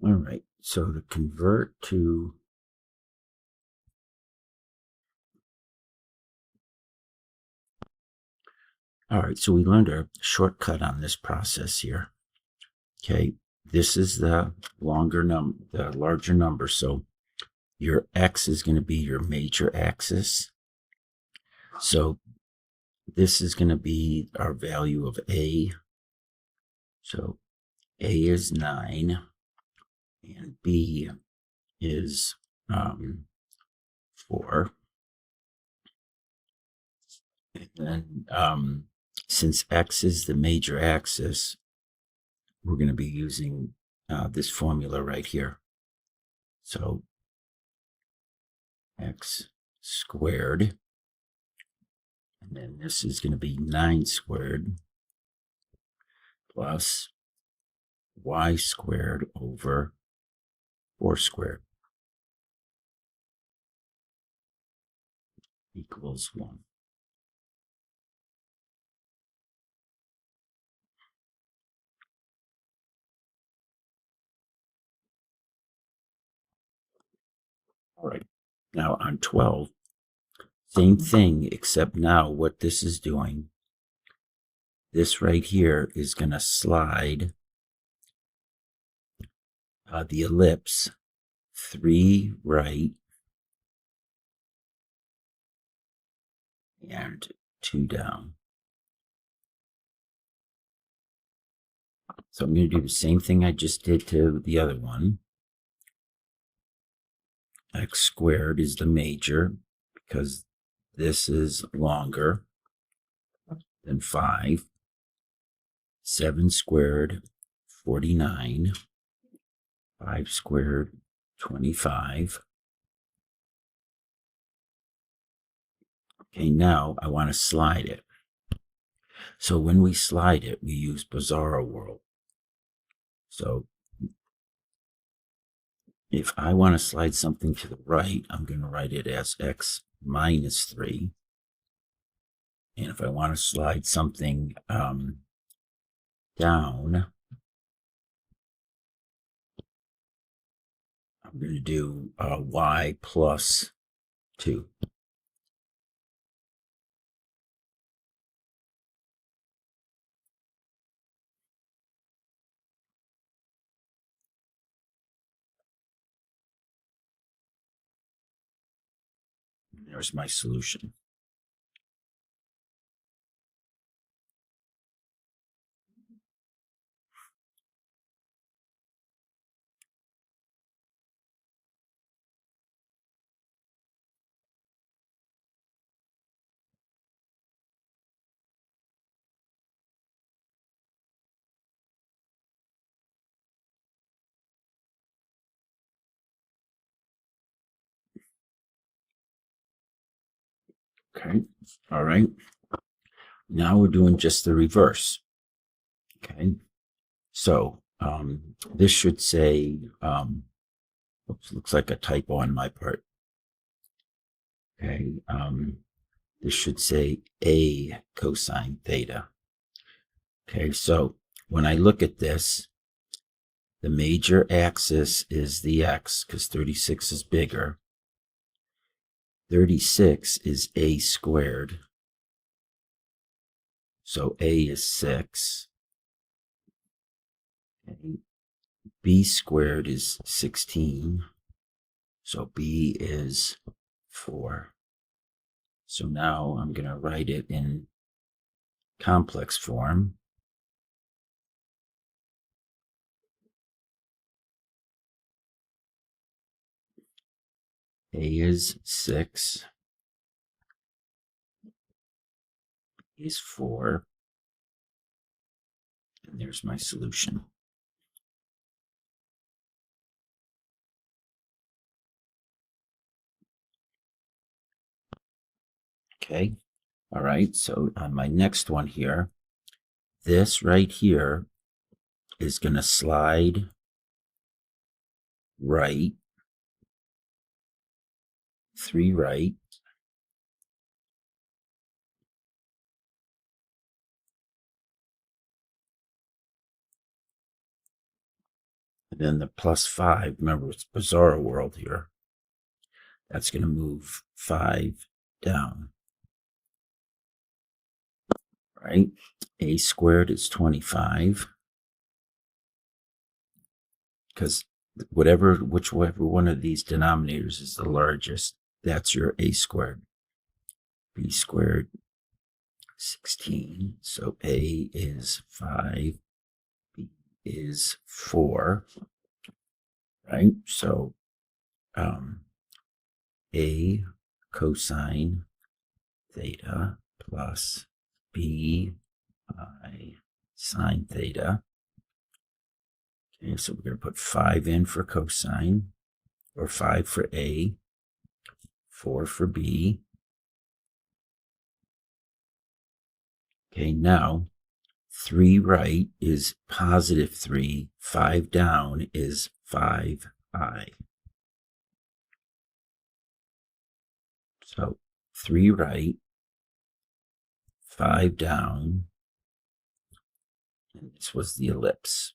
All right, so to convert to all right, so we learned a shortcut on this process here. Okay, this is the the larger number. So your x is going to be your major axis. So this is going to be our value of a. So a is 9, and b is 4. And then since x is the major axis, we're going to be using this formula right here. So x squared, and then this is going to be 9 squared plus y squared over 4 squared equals 1. All right, now on 12, same thing, except now what this is doing, this right here is going to slide the ellipse 3 right and 2 down. So I'm going to do the same thing I just did to the other one. X squared is the major because this is longer than 5. 7 squared, 49. 5 squared, 25. Okay, now I want to slide it. So when we slide it, we use Bizarro World. So if I want to slide something to the right, I'm going to write it as x minus 3. And if I want to slide something down, I'm going to do y plus 2. There's my solution. Okay, all right. Now we're doing just the reverse. Okay, so this should say, oops, looks like a typo on my part. Okay, this should say a cosine theta. Okay, so when I look at this, the major axis is the x because 36 is bigger. 36 is a squared. So a is 6. Okay. B squared is 16. So b is 4. So now I'm going to write it in complex form. A is 6. B is 4. And there's my solution. Okay. All right. So on my next one here, this right here is going to slide right, 3 right. And then the plus 5, remember it's bizarro world here. That's going to move 5 down. Right? A squared is 25. Because whichever one of these denominators is the largest, that's your a squared. B squared, 16. So a is 5. B is 4. Right? So a cosine theta plus b I sine theta. Okay, so we're going to put 5 in for cosine, or 5 for A, 4 for B. Okay, now 3 right is positive 3, 5 down is 5i. So 3 right, 5 down, and this was the ellipse.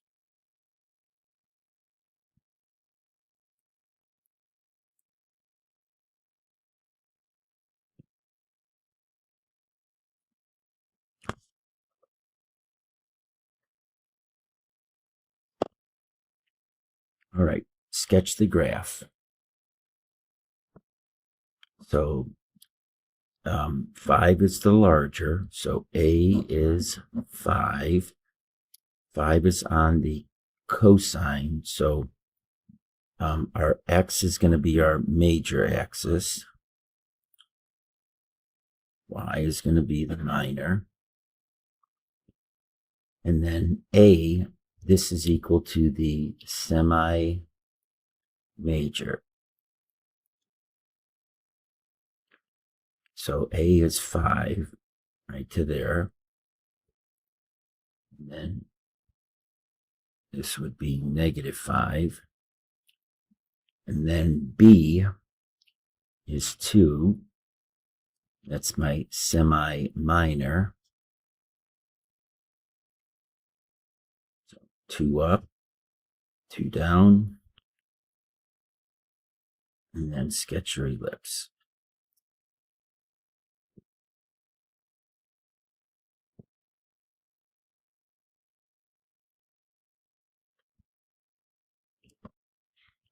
All right, sketch the graph. So 5 is the larger, so A is 5. 5 is on the cosine, so our x is going to be our major axis. Y is going to be the minor. And then A, this is equal to the semi-major. So A is 5, right to there. And then this would be negative 5. And then B is 2. That's my semi-minor. So 2 up, 2 down, and then sketch your ellipse.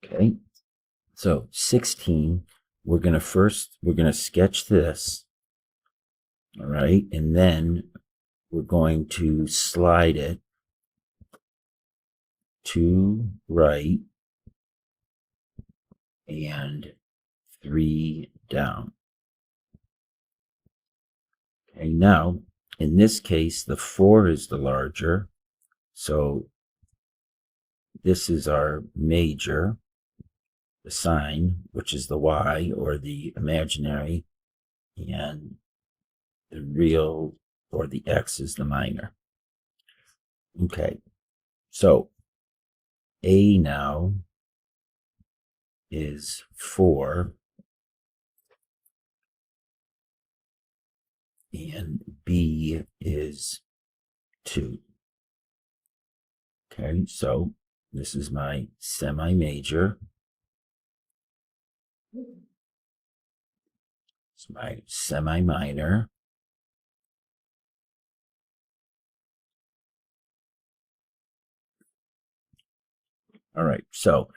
Okay, so 16, we're going to sketch this, all right, and then we're going to slide it to right and 3 down. Okay, now, in this case, the 4 is the larger, so this is our major, the sine, which is the y, or the imaginary, and the real, or the x, is the minor. Okay, so A now is 4, and B is 2. Okay, so this is my semi-major. It's my semi-minor. All right, so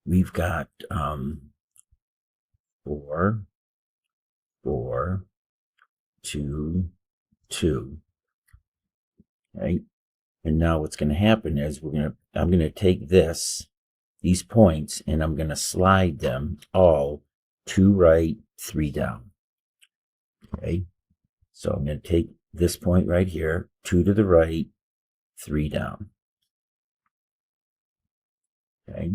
we've got 4, 4, 2, 2. Okay, and now what's going to happen is I'm going to take these points, and I'm going to slide them all 2 right, 3 down. Okay, so I'm going to take this point right here, 2 to the right, 3 down. Okay,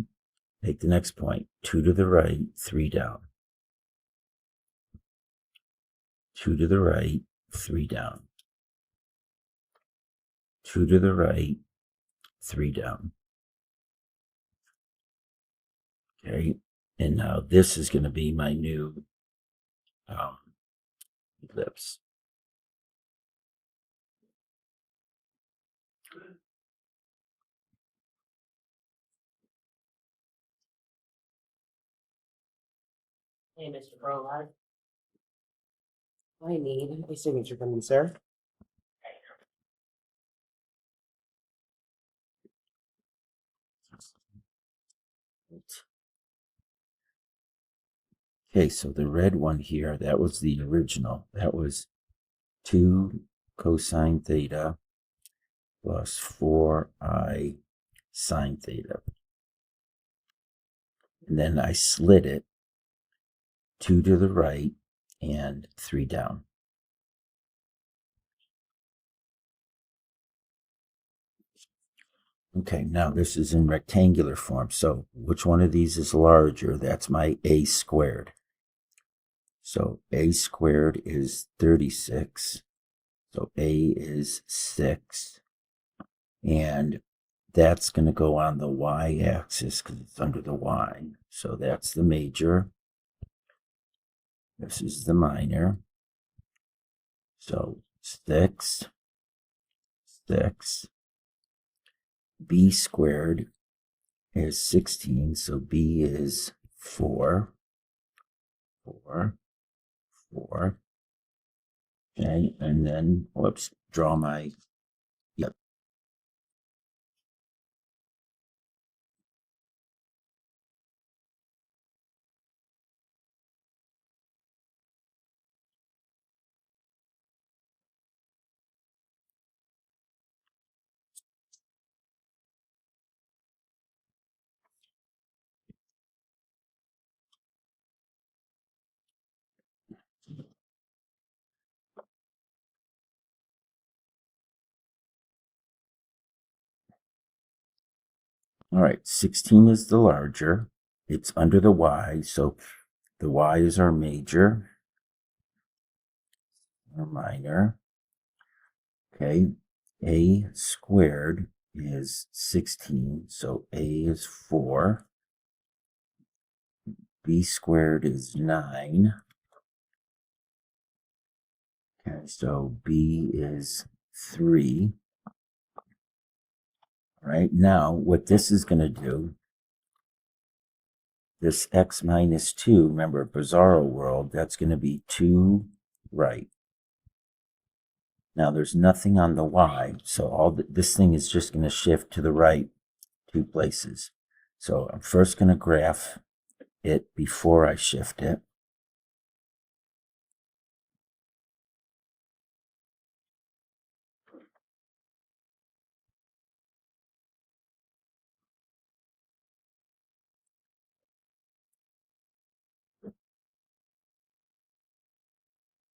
take the next point, 2 to the right, 3 down. 2 to the right, 3 down. 2 to the right, 3 down. Okay, and now this is going to be my new ellipse. Hey, Mr. Brolard. I need a signature from you, sir. Okay, so the red one here, that was the original. That was 2 cosine theta plus 4i sine theta. And then I slid it 2 to the right and 3 down. Okay, now this is in rectangular form. So which one of these is larger? That's my a squared. So a squared is 36. So a is 6. And that's going to go on the y-axis because it's under the y. So that's the major. This is the minor. So 6, 6. B squared is 16. So B is 4, 4, 4. Okay, and then, whoops, draw my, yep. All right, 16 is the larger. It's under the y, so the y is our major, our minor. Okay, a squared is 16, so a is 4. B squared is 9. Okay, so B is 3. All right, now what this is going to do, this x minus 2, remember Bizarro world, that's going to be 2 right. Now there's nothing on the y, so this thing is just going to shift to the right 2 places. So I'm first going to graph it before I shift it.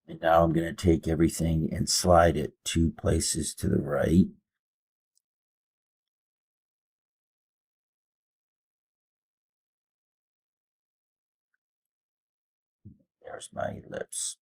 And now I'm going to take everything and slide it 2 places to the right. There's my ellipse.